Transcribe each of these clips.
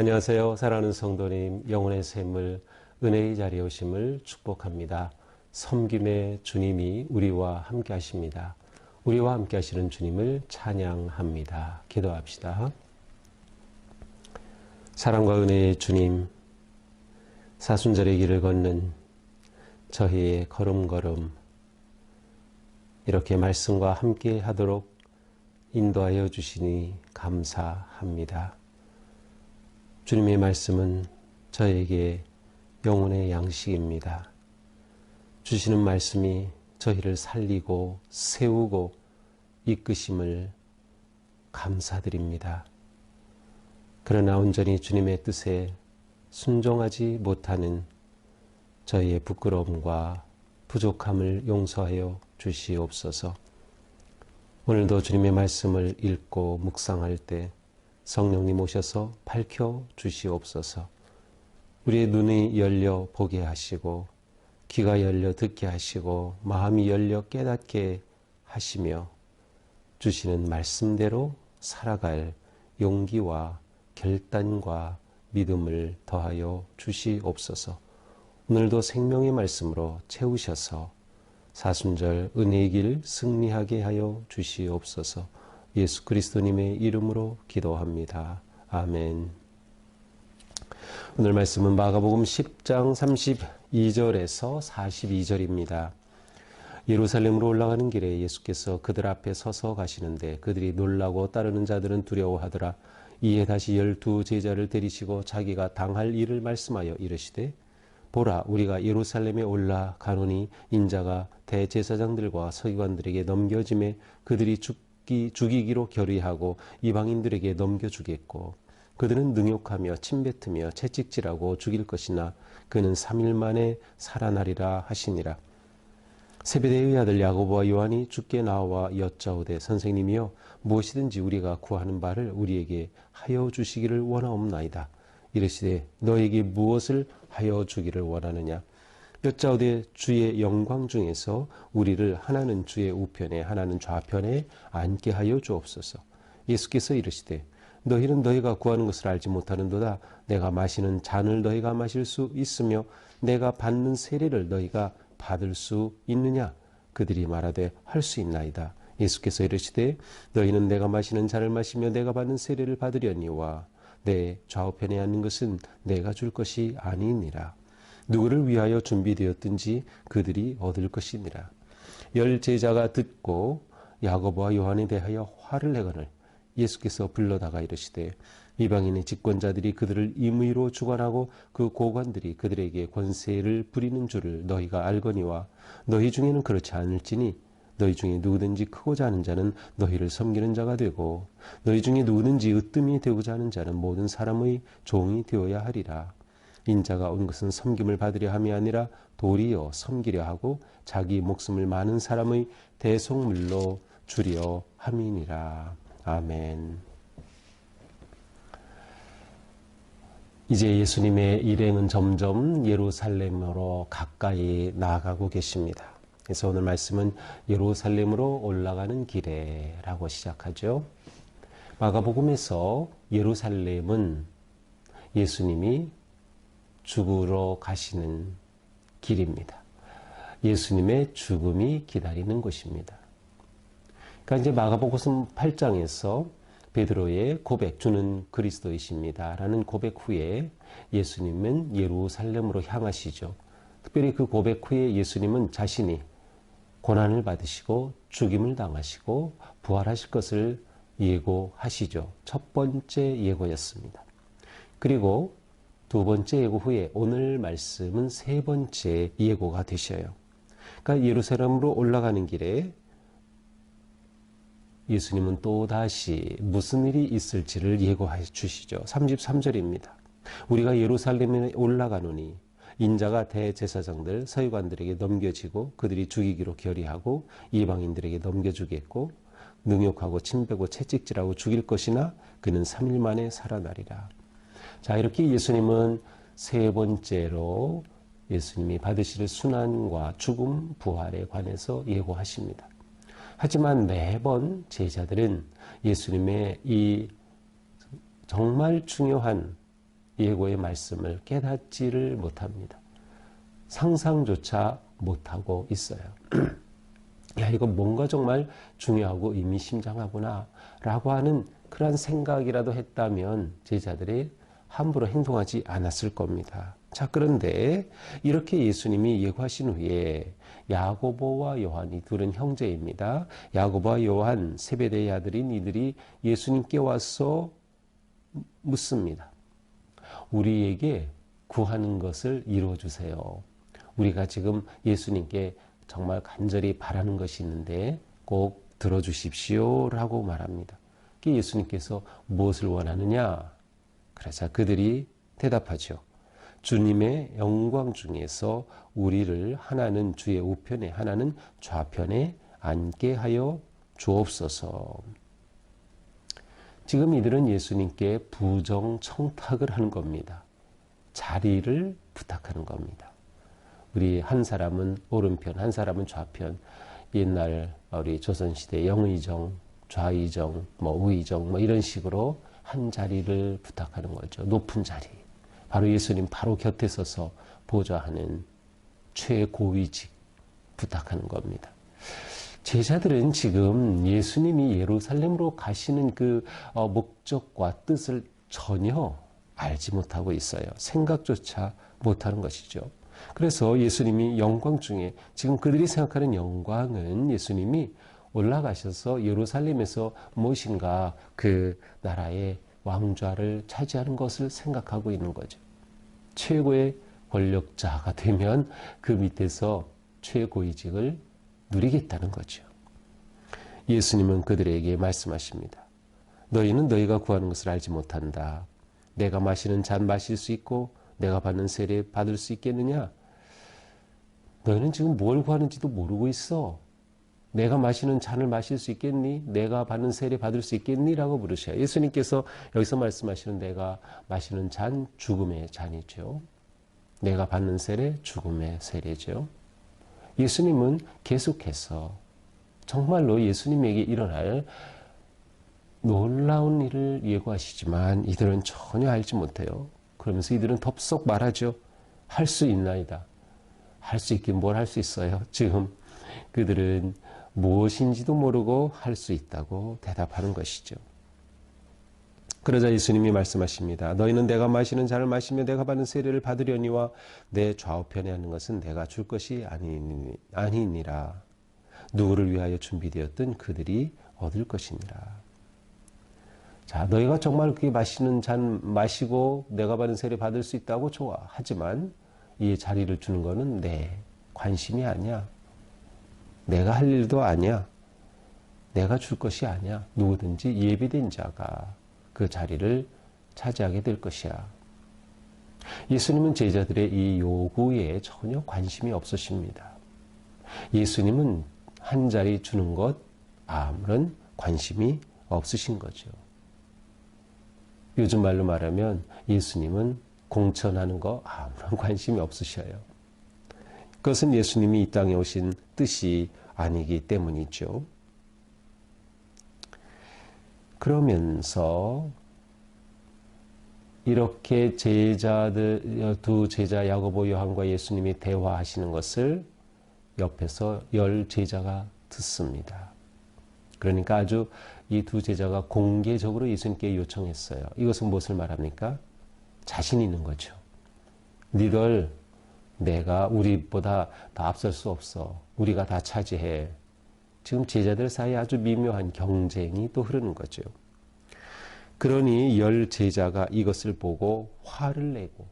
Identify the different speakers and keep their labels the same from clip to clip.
Speaker 1: 안녕하세요. 사랑하는 성도님, 영혼의 샘물, 은혜의 자리에 오심을 축복합니다. 섬김의 주님이 우리와 함께 하십니다. 우리와 함께 하시는 주님을 찬양합니다. 기도합시다. 사랑과 은혜의 주님, 사순절의 길을 걷는 저희의 걸음걸음, 이렇게 말씀과 함께 하도록 인도하여 주시니 감사합니다. 주님의 말씀은 저에게 영혼의 양식입니다. 주시는 말씀이 저희를 살리고 세우고 이끄심을 감사드립니다. 그러나 온전히 주님의 뜻에 순종하지 못하는 저희의 부끄러움과 부족함을 용서하여 주시옵소서. 오늘도 주님의 말씀을 읽고 묵상할 때 성령님 오셔서 밝혀 주시옵소서. 우리의 눈이 열려 보게 하시고 귀가 열려 듣게 하시고 마음이 열려 깨닫게 하시며 주시는 말씀대로 살아갈 용기와 결단과 믿음을 더하여 주시옵소서. 오늘도 생명의 말씀으로 채우셔서 사순절 은혜의 길 승리하게 하여 주시옵소서. 예수 그리스도님의 이름으로 기도합니다. 아멘. 오늘 말씀은 마가복음 10장 32절에서 42절입니다. 예루살렘으로 올라가는 길에 예수께서 그들 앞에 서서 가시는데 그들이 놀라고 따르는 자들은 두려워하더라. 이에 다시 12 제자를 데리시고 자기가 당할 일을 말씀하여 이르시되 보라, 우리가 예루살렘에 올라가노니 인자가 대제사장들과 서기관들에게 넘겨짐에 그들이 죽이기로 결의하고 이방인들에게 넘겨주겠고 그들은 능욕하며 침뱉으며 채찍질하고 죽일 것이나 그는 3일 만에 살아나리라 하시니라. 세베대의 아들 야고보와 요한이 주께 나와 여짜오되 선생님이여 무엇이든지 우리가 구하는 바를 우리에게 하여 주시기를 원하옵나이다. 이르시되 너에게 무엇을 하여 주기를 원하느냐. 여짜오되 주의 영광 중에서 우리를 하나는 주의 우편에 하나는 좌편에 앉게 하여 주옵소서. 예수께서 이르시되 너희는 너희가 구하는 것을 알지 못하는도다. 내가 마시는 잔을 너희가 마실 수 있으며 내가 받는 세례를 너희가 받을 수 있느냐. 그들이 말하되 할 수 있나이다. 예수께서 이르시되 너희는 내가 마시는 잔을 마시며 내가 받는 세례를 받으려니와 내 좌우편에 앉는 것은 내가 줄 것이 아니니라. 누구를 위하여 준비되었든지 그들이 얻을 것이니라. 10 제자가 듣고 야고보와 요한에 대하여 화를 내거늘 예수께서 불러다가 이르시되 이방인의 집권자들이 그들을 임의로 주관하고 그 고관들이 그들에게 권세를 부리는 줄을 너희가 알거니와 너희 중에는 그렇지 않을지니 너희 중에 누구든지 크고자 하는 자는 너희를 섬기는 자가 되고 너희 중에 누구든지 으뜸이 되고자 하는 자는 모든 사람의 종이 되어야 하리라. 인자가 온 것은 섬김을 받으려 함이 아니라 도리어 섬기려 하고 자기 목숨을 많은 사람의 대속물로 주려 함이니라. 아멘. 이제 예수님의 일행은 점점 예루살렘으로 가까이 나아가고 계십니다. 그래서 오늘 말씀은 예루살렘으로 올라가는 길에라고 시작하죠. 마가복음에서 예루살렘은 예수님이 죽으러 가시는 길입니다. 예수님의 죽음이 기다리는 곳입니다. 그러니까 이제 마가복음 8장에서 베드로의 고백, 주는 그리스도이십니다 라는 고백 후에 예수님은 예루살렘으로 향하시죠. 특별히 그 고백 후에 예수님은 자신이 고난을 받으시고 죽임을 당하시고 부활하실 것을 예고하시죠. 첫 번째 예고였습니다. 그리고 두 번째 예고 후에 오늘 말씀은 세 번째 예고가 되셔요. 그러니까 예루살렘으로 올라가는 길에 예수님은 또다시 무슨 일이 있을지를 예고해 주시죠. 33절입니다. 우리가 예루살렘에 올라가노니 인자가 대제사장들 서기관들에게 넘겨지고 그들이 죽이기로 결의하고 이방인들에게 넘겨주겠고 능욕하고 침뱉고 채찍질하고 죽일 것이나 그는 3일 만에 살아나리라. 자, 이렇게 예수님은 세 번째로 예수님이 받으실 순환과 죽음, 부활에 관해서 예고하십니다. 하지만 매번 제자들은 예수님의 이 정말 중요한 예고의 말씀을 깨닫지를 못합니다. 상상조차 못하고 있어요. 야, 이거 뭔가 정말 중요하고 의미심장하구나 라고 하는 그런 생각이라도 했다면 제자들이 함부로 행동하지 않았을 겁니다. 자, 그런데 이렇게 예수님이 예고하신 후에 야고보와 요한이 둘은 형제입니다. 야고보와 요한 세베대의 아들인 이들이 예수님께 와서 묻습니다. 우리에게 구하는 것을 이루어주세요. 우리가 지금 예수님께 정말 간절히 바라는 것이 있는데 꼭 들어주십시오 라고 말합니다. 예수님께서 무엇을 원하느냐? 그래서 그들이 대답하죠. 주님의 영광 중에서 우리를 하나는 주의 우편에 하나는 좌편에 앉게 하여 주옵소서. 지금 이들은 예수님께 부정청탁을 하는 겁니다. 자리를 부탁하는 겁니다. 우리 한 사람은 오른편, 한 사람은 좌편. 옛날 우리 조선시대 영의정, 좌의정, 우의정 이런 식으로 한 자리를 부탁하는 거죠. 높은 자리. 바로 예수님 바로 곁에 서서 보좌하는 최고위직 부탁하는 겁니다. 제자들은 지금 예수님이 예루살렘으로 가시는 그 목적과 뜻을 전혀 알지 못하고 있어요. 생각조차 못하는 것이죠. 그래서 예수님이 영광 중에 지금 그들이 생각하는 영광은 예수님이 올라가셔서 예루살렘에서 무엇인가 그 나라의 왕좌를 차지하는 것을 생각하고 있는 거죠. 최고의 권력자가 되면 그 밑에서 최고위직을 누리겠다는 거죠. 예수님은 그들에게 말씀하십니다. 너희는 너희가 구하는 것을 알지 못한다. 내가 마시는 잔 마실 수 있고 내가 받는 세례 받을 수 있겠느냐? 너희는 지금 뭘 구하는지도 모르고 있어. 내가 마시는 잔을 마실 수 있겠니? 내가 받는 세례 받을 수 있겠니? 라고 물으셔요. 예수님께서 여기서 말씀하시는 내가 마시는 잔, 죽음의 잔이죠. 내가 받는 세례, 죽음의 세례죠. 예수님은 계속해서 정말로 예수님에게 일어날 놀라운 일을 예고하시지만 이들은 전혀 알지 못해요. 그러면서 이들은 덥석 말하죠. 할 수 있나이다. 할 수 있긴 뭘 할 수 있어요. 지금 그들은 무엇인지도 모르고 할 수 있다고 대답하는 것이죠. 그러자 예수님이 말씀하십니다. 너희는 내가 마시는 잔을 마시며 내가 받는 세례를 받으려니와 내 좌우편에 앉는 것은 내가 줄 것이 아니니라. 누구를 위하여 준비되었든 그들이 얻을 것이니라. 자, 너희가 정말 그렇게 마시는 잔 마시고 내가 받는 세례 받을 수 있다고 좋아. 하지만 이 자리를 주는 거는 내 관심이 아니야. 내가 할 일도 아니야. 내가 줄 것이 아니야. 누구든지 예비된 자가 그 자리를 차지하게 될 것이야. 예수님은 제자들의 이 요구에 전혀 관심이 없으십니다. 예수님은 한 자리 주는 것 아무런 관심이 없으신 거죠. 요즘 말로 말하면 예수님은 공천하는 거 아무런 관심이 없으셔요. 그것은 예수님이 이 땅에 오신 뜻이 아니기 때문이죠. 그러면서 이렇게 두 제자 야고보 요한과 예수님이 대화하시는 것을 옆에서 10 제자가 듣습니다. 그러니까 아주 이 두 제자가 공개적으로 예수님께 요청했어요. 이것은 무엇을 말합니까? 자신 있는 거죠. 니들 내가 우리보다 더 앞설 수 없어. 우리가 다 차지해. 지금 제자들 사이에 아주 미묘한 경쟁이 또 흐르는 거죠. 그러니 10 제자가 이것을 보고 화를 내고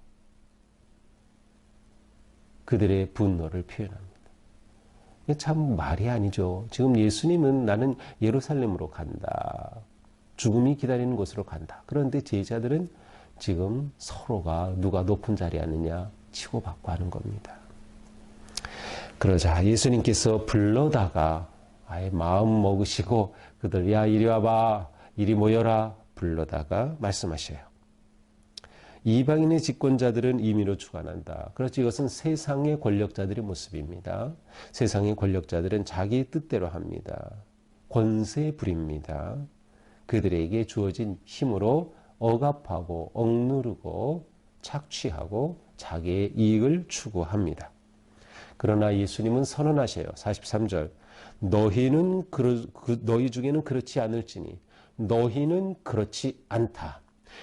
Speaker 1: 그들의 분노를 표현합니다. 참 말이 아니죠. 지금 예수님은 나는 예루살렘으로 간다. 죽음이 기다리는 곳으로 간다. 그런데 제자들은 지금 서로가 누가 높은 자리에 앉느냐 치고받고 하는 겁니다. 그러자 예수님께서 불러다가 아예 마음 먹으시고 그들 야 이리 와봐 이리 모여라 불러다가 말씀하셔요. 이방인의 집권자들은 임의로 주관한다. 그렇지 이것은 세상의 권력자들의 모습입니다. 세상의 권력자들은 자기 뜻대로 합니다. 권세 부립니다. 그들에게 주어진 힘으로 억압하고 억누르고 착취하고 자기의 이익을 추구합니다. 그러나 예수님은 선언하셔요. 43절. 너희 중에는 그렇지 않을지니 너희는 그렇지 않다.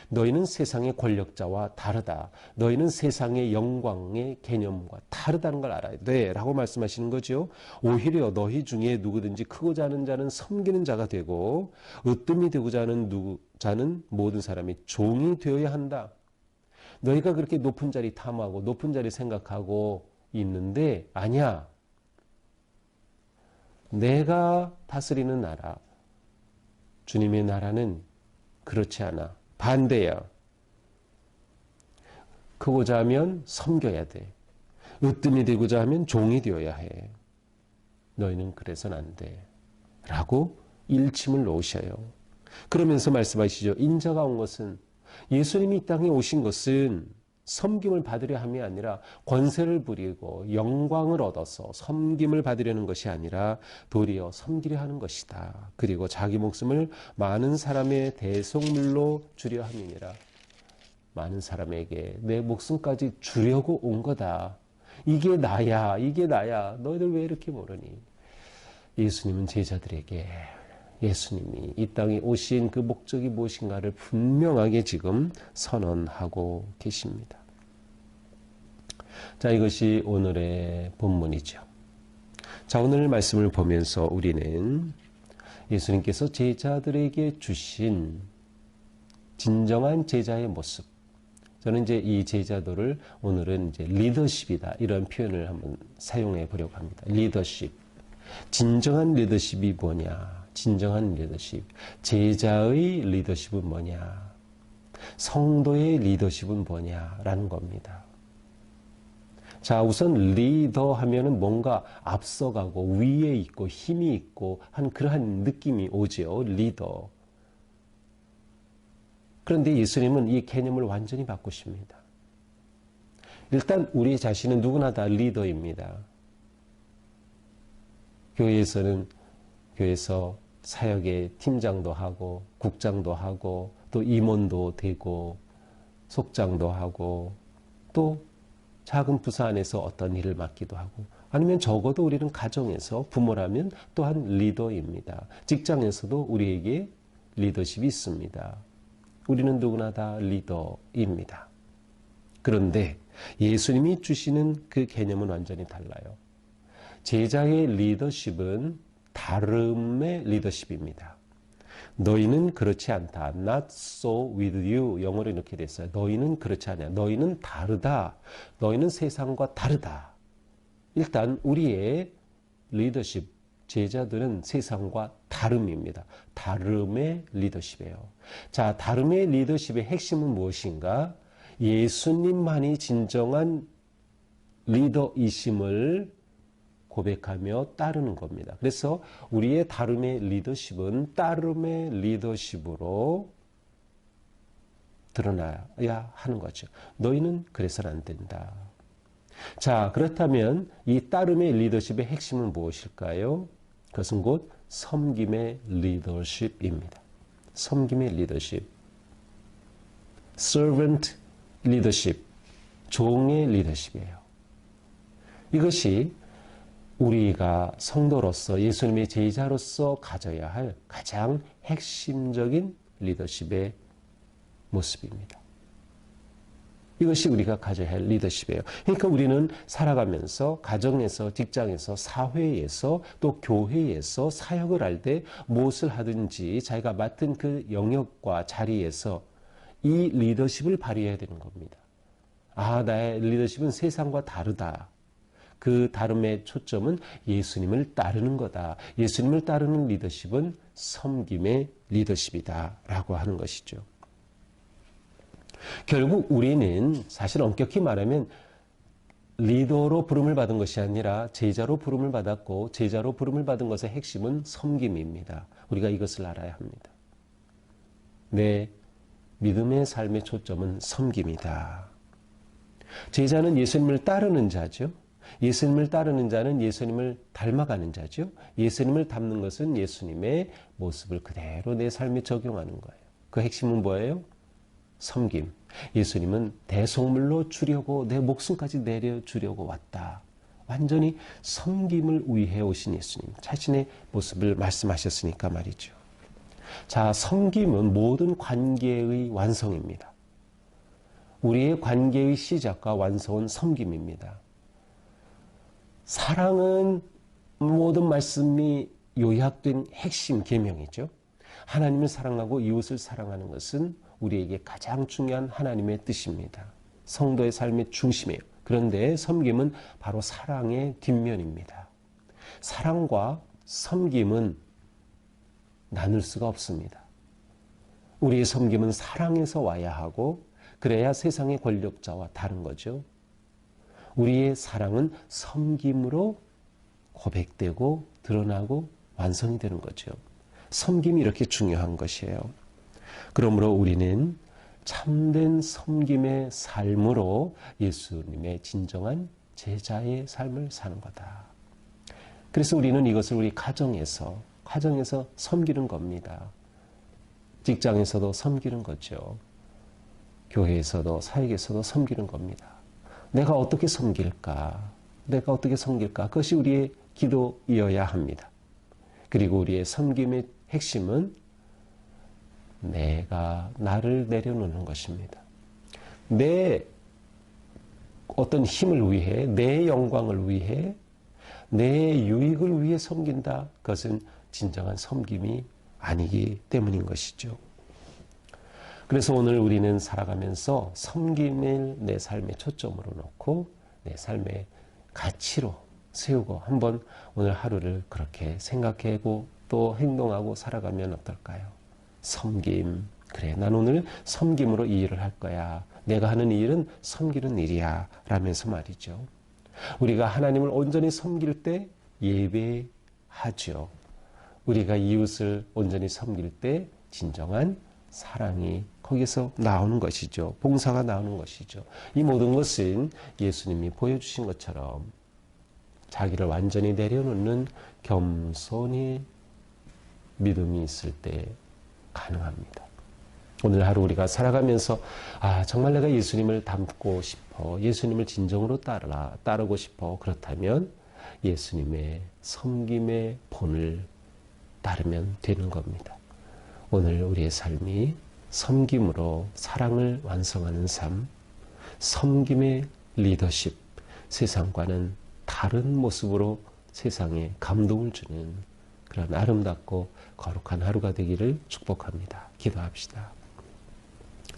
Speaker 1: 너희는 세상의 권력자와 다르다. 너희는 세상의 영광의 개념과 다르다는 걸 알아야 돼 라고 말씀하시는 거죠. 오히려 너희 중에 누구든지 크고자 하는 자는 섬기는 자가 되고 으뜸이 되고자 하는 자는 모든 사람이 종이 되어야 한다. 너희가 그렇게 높은 자리 탐하고 높은 자리 생각하고 있는데 아니야. 내가 다스리는 나라, 주님의 나라는 그렇지 않아. 반대야. 크고자 하면 섬겨야 돼. 으뜸이 되고자 하면 종이 되어야 해. 너희는 그래서는 안 돼. 라고 일침을 놓으셔요. 그러면서 말씀하시죠. 인자가 온 것은, 예수님이 이 땅에 오신 것은 섬김을 받으려 함이 아니라 권세를 부리고 영광을 얻어서 섬김을 받으려는 것이 아니라 도리어 섬기려 하는 것이다. 그리고 자기 목숨을 많은 사람의 대속물로 주려 함이니라. 많은 사람에게 내 목숨까지 주려고 온 거다. 이게 나야, 이게 나야. 너희들 왜 이렇게 모르니? 예수님은 제자들에게 예수님이 이 땅에 오신 그 목적이 무엇인가를 분명하게 지금 선언하고 계십니다. 자, 이것이 오늘의 본문이죠. 자, 오늘 말씀을 보면서 우리는 예수님께서 제자들에게 주신 진정한 제자의 모습. 저는 이제 이 제자도를 오늘은 이제 리더십이다. 이런 표현을 한번 사용해 보려고 합니다. 리더십. 진정한 리더십이 뭐냐? 진정한 리더십. 제자의 리더십은 뭐냐? 성도의 리더십은 뭐냐라는 겁니다. 자, 우선 리더 하면은 뭔가 앞서가고 위에 있고 힘이 있고 한 그러한 느낌이 오죠. 리더. 그런데 예수님은 이 개념을 완전히 바꾸십니다. 일단 우리 자신은 누구나 다 리더입니다. 교회에서 사역의 팀장도 하고 국장도 하고 또 임원도 되고 속장도 하고 또 작은 부서 안에서 어떤 일을 맡기도 하고 아니면 적어도 우리는 가정에서 부모라면 또한 리더입니다. 직장에서도 우리에게 리더십이 있습니다. 우리는 누구나 다 리더입니다. 그런데 예수님이 주시는 그 개념은 완전히 달라요. 제자의 리더십은 다름의 리더십입니다. 너희는 그렇지 않다. Not so with you. 영어로 이렇게 됐어요. 너희는 그렇지 않아. 너희는 다르다. 너희는 세상과 다르다. 일단 우리의 리더십, 제자들은 세상과 다름입니다. 다름의 리더십이에요. 자, 다름의 리더십의 핵심은 무엇인가? 예수님만이 진정한 리더이심을 고백하며 따르는 겁니다. 그래서 우리의 다름의 리더십은 따름의 리더십으로 드러나야 하는 거죠. 너희는 그래서는 안 된다. 자, 그렇다면 이 따름의 리더십의 핵심은 무엇일까요? 그것은 곧 섬김의 리더십입니다. 섬김의 리더십. servant leadership. 종의 리더십이에요. 이것이 우리가 성도로서 예수님의 제자로서 가져야 할 가장 핵심적인 리더십의 모습입니다. 이것이 우리가 가져야 할 리더십이에요. 그러니까 우리는 살아가면서 가정에서, 직장에서, 사회에서, 또 교회에서 사역을 할 때 무엇을 하든지 자기가 맡은 그 영역과 자리에서 이 리더십을 발휘해야 되는 겁니다. 아, 나의 리더십은 세상과 다르다. 그 다름의 초점은 예수님을 따르는 거다. 예수님을 따르는 리더십은 섬김의 리더십이다. 라고 하는 것이죠. 결국 우리는 사실 엄격히 말하면 리더로 부름을 받은 것이 아니라 제자로 부름을 받았고 제자로 부름을 받은 것의 핵심은 섬김입니다. 우리가 이것을 알아야 합니다. 내 믿음의 삶의 초점은 섬김이다. 제자는 예수님을 따르는 자죠. 예수님을 따르는 자는 예수님을 닮아가는 자죠. 예수님을 닮는 것은 예수님의 모습을 그대로 내 삶에 적용하는 거예요. 그 핵심은 뭐예요? 섬김. 예수님은 대속물로 주려고 내 목숨까지 내려주려고 왔다. 완전히 섬김을 위해 오신 예수님 자신의 모습을 말씀하셨으니까 말이죠. 자, 섬김은 모든 관계의 완성입니다. 우리의 관계의 시작과 완성은 섬김입니다. 사랑은 모든 말씀이 요약된 핵심 계명이죠. 하나님을 사랑하고 이웃을 사랑하는 것은 우리에게 가장 중요한 하나님의 뜻입니다. 성도의 삶의 중심이에요. 그런데 섬김은 바로 사랑의 뒷면입니다. 사랑과 섬김은 나눌 수가 없습니다. 우리의 섬김은 사랑에서 와야 하고 그래야 세상의 권력자와 다른 거죠. 우리의 사랑은 섬김으로 고백되고 드러나고 완성이 되는 거죠. 섬김이 이렇게 중요한 것이에요. 그러므로 우리는 참된 섬김의 삶으로 예수님의 진정한 제자의 삶을 사는 거다. 그래서 우리는 이것을 우리 가정에서 섬기는 겁니다. 직장에서도 섬기는 거죠. 교회에서도 사역에서도 섬기는 겁니다. 내가 어떻게 섬길까? 그것이 우리의 기도이어야 합니다. 그리고 우리의 섬김의 핵심은 내가 나를 내려놓는 것입니다. 내 어떤 힘을 위해, 내 영광을 위해, 내 유익을 위해 섬긴다. 그것은 진정한 섬김이 아니기 때문인 것이죠. 그래서 오늘 우리는 살아가면서 섬김을 내 삶의 초점으로 놓고 내 삶의 가치로 세우고 한번 오늘 하루를 그렇게 생각하고 또 행동하고 살아가면 어떨까요? 섬김. 그래, 난 오늘 섬김으로 이 일을 할 거야. 내가 하는 이 일은 섬기는 일이야. 라면서 말이죠. 우리가 하나님을 온전히 섬길 때 예배하죠. 우리가 이웃을 온전히 섬길 때 진정한 사랑이 거기서 나오는 것이죠. 봉사가 나오는 것이죠. 이 모든 것은 예수님이 보여주신 것처럼 자기를 완전히 내려놓는 겸손히 믿음이 있을 때 가능합니다. 오늘 하루 우리가 살아가면서 정말 내가 예수님을 닮고 싶어. 예수님을 진정으로 따르고 싶어. 그렇다면 예수님의 섬김의 본을 따르면 되는 겁니다. 오늘 우리의 삶이 섬김으로 사랑을 완성하는 삶, 섬김의 리더십, 세상과는 다른 모습으로 세상에 감동을 주는 그런 아름답고 거룩한 하루가 되기를 축복합니다. 기도합시다.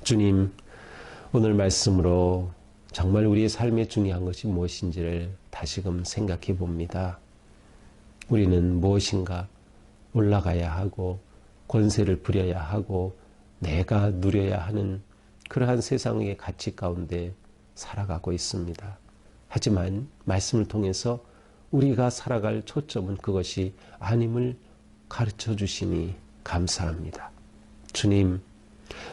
Speaker 1: 주님, 오늘 말씀으로 정말 우리의 삶에 중요한 것이 무엇인지를 다시금 생각해 봅니다. 우리는 무엇인가 올라가야 하고 권세를 부려야 하고 내가 누려야 하는 그러한 세상의 가치 가운데 살아가고 있습니다. 하지만 말씀을 통해서 우리가 살아갈 초점은 그것이 아님을 가르쳐 주시니 감사합니다.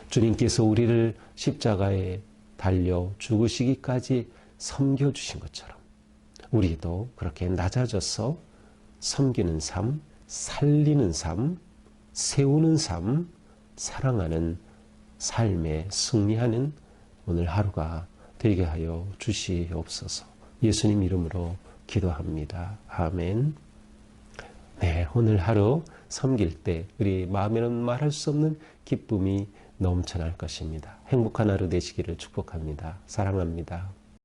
Speaker 1: 주님께서 우리를 십자가에 달려 죽으시기까지 섬겨주신 것처럼 우리도 그렇게 낮아져서 섬기는 삶, 살리는 삶, 세우는 삶, 사랑하는 삶에 승리하는 오늘 하루가 되게 하여 주시옵소서. 예수님 이름으로 기도합니다. 아멘. 네, 오늘 하루 섬길 때 우리 마음에는 말할 수 없는 기쁨이 넘쳐날 것입니다. 행복한 하루 되시기를 축복합니다. 사랑합니다.